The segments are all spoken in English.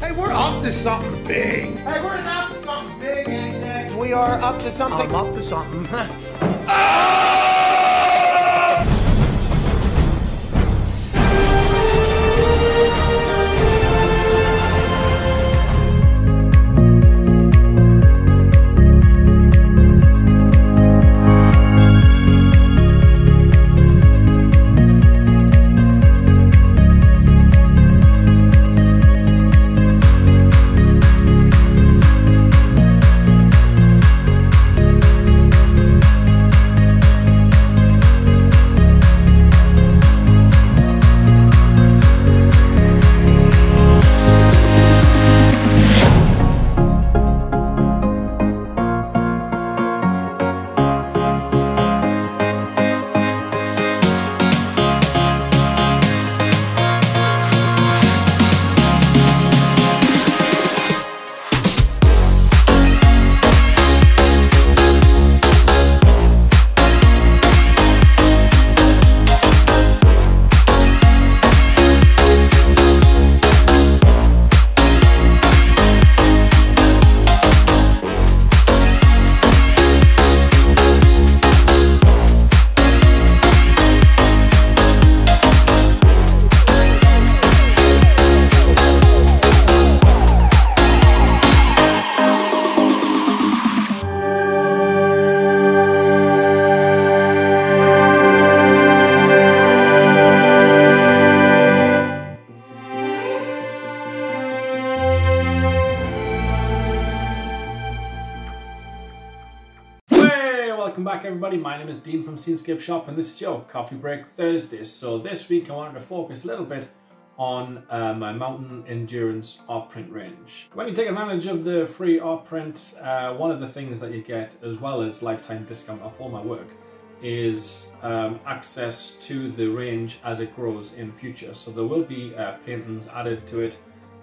Hey, we're up to something big. Hey, we're up to something big, AJ. We are up to something. I'm up to something. Welcome back everybody, my name is Dean from Scenescapeshop and this is your Coffee Break Thursday. So this week I wanted to focus a little bit on my mountain endurance art print range. When you take advantage of the free art print, one of the things that you get, as well as lifetime discount off all my work, is access to the range as it grows in future. So there will be paintings added to it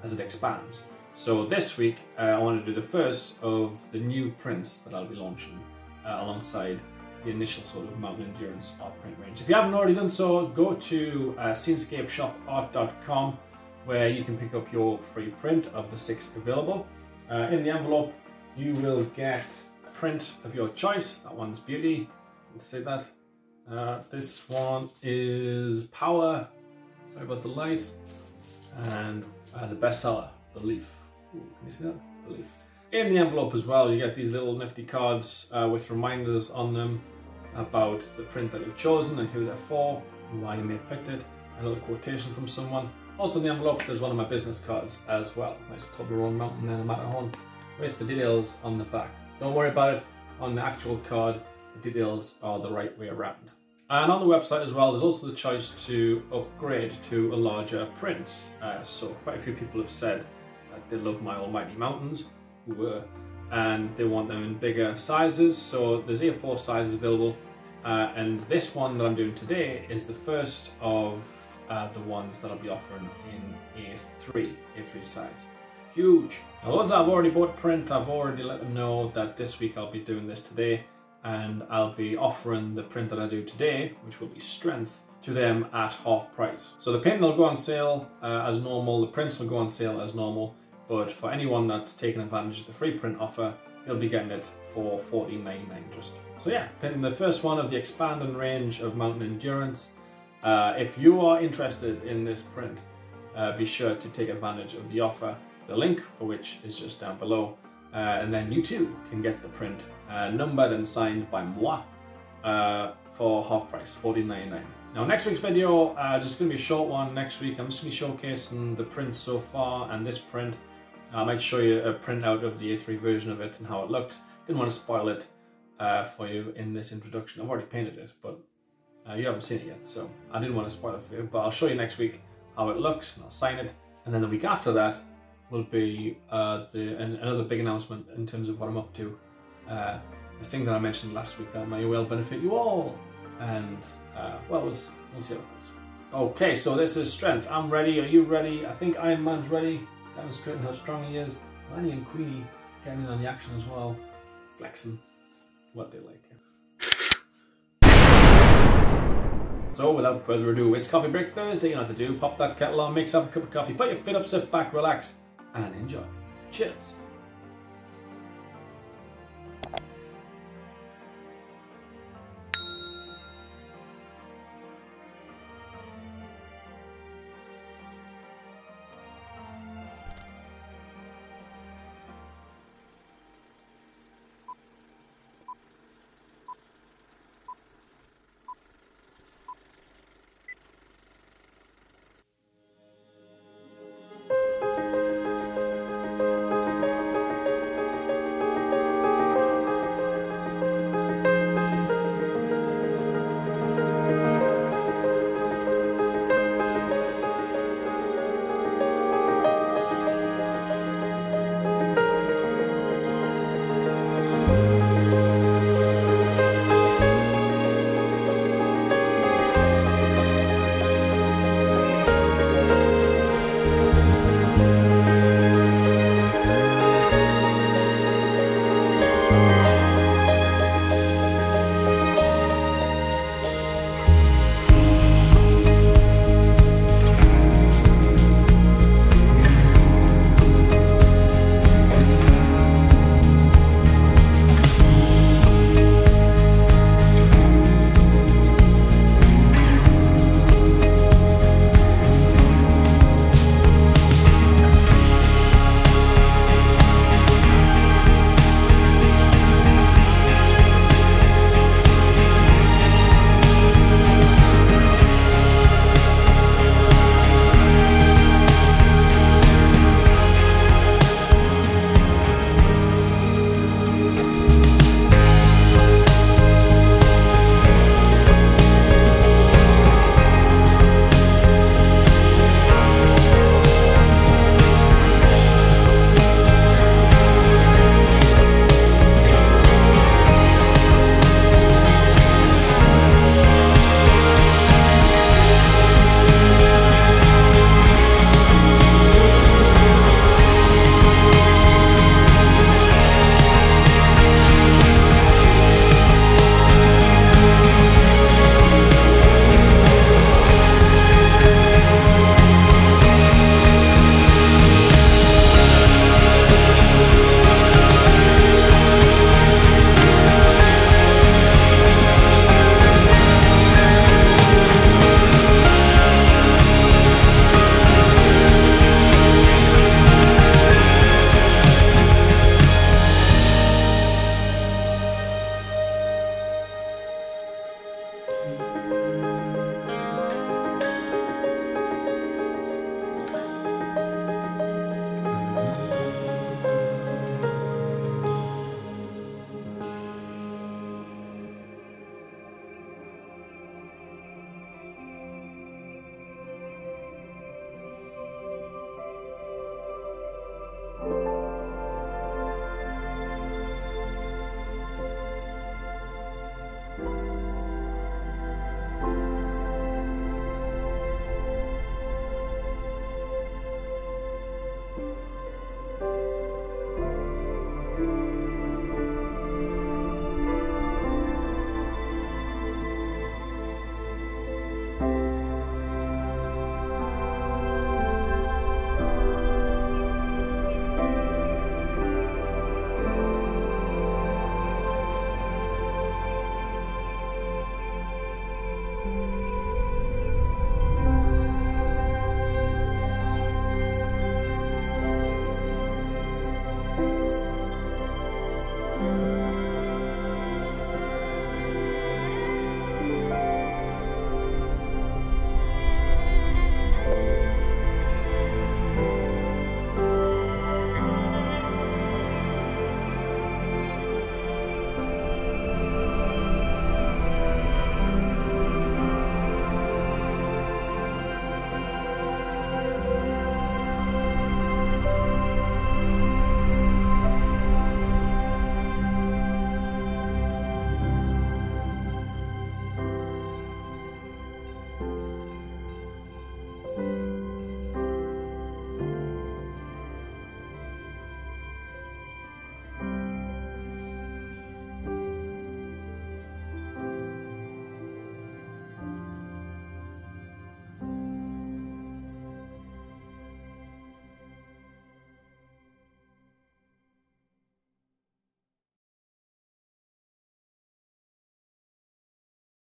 as it expands. So this week I want to do the first of the new prints that I'll be launching alongside the initial sort of mountain endurance art print range. If you haven't already done so, go to scenescapeshopart.com where you can pick up your free print of the 6 available. In the envelope you will get a print of your choice. That one's beauty, let's say that. This one is power, sorry about the light, and the bestseller, belief. Ooh, can you see that? Belief. In the envelope as well, you get these little nifty cards with reminders on them about the print that you've chosen and who they're for and why you may have picked it. A little quotation from someone. Also in the envelope, there's one of my business cards as well. Nice Toblerone mountain and a Matterhorn with the details on the back. Don't worry about it. On the actual card, the details are the right way around. And on the website as well, there's also the choice to upgrade to a larger print. So quite a few people have said that they love my almighty mountains, and they want them in bigger sizes. So there's A4 sizes available, and this one that I'm doing today is the first of the ones that I'll be offering in A3 size. Huge. Now those that have already bought print, I've already let them know that this week I'll be doing this today, and I'll be offering the print that I do today, which will be strength, to them at half price. So the painting will go on sale as normal, the prints will go on sale as normal, but for anyone that's taken advantage of the free print offer, you'll be getting it for $14.99 just. So yeah, painting the first one of the expanding range of mountain endurance. If you are interested in this print, be sure to take advantage of the offer, the link for which is just down below, and then you too can get the print numbered and signed by moi for half price, $14.99. Now next week's video, just going to be a short one next week. I'm just going to be showcasing the prints so far and this print. I might show you a printout of the A3 version of it and how it looks. Didn't want to spoil it for you in this introduction. I've already painted it, but you haven't seen it yet, so I didn't want to spoil it for you. But I'll show you next week how it looks, and I'll sign it. And then the week after that will be another big announcement in terms of what I'm up to. The thing that I mentioned last week that may well benefit you all. And well, we'll see how it goes. Okay, so this is strength. I'm ready. Are you ready? I think Iron Man's ready. Demonstrating how strong he is. Lanny and Queenie getting in on the action as well. Flexing what they like. So without further ado, it's Coffee Break Thursday. You know what to do. Pop that kettle on, make yourself a cup of coffee, put your feet up, sit back, relax, and enjoy. Cheers.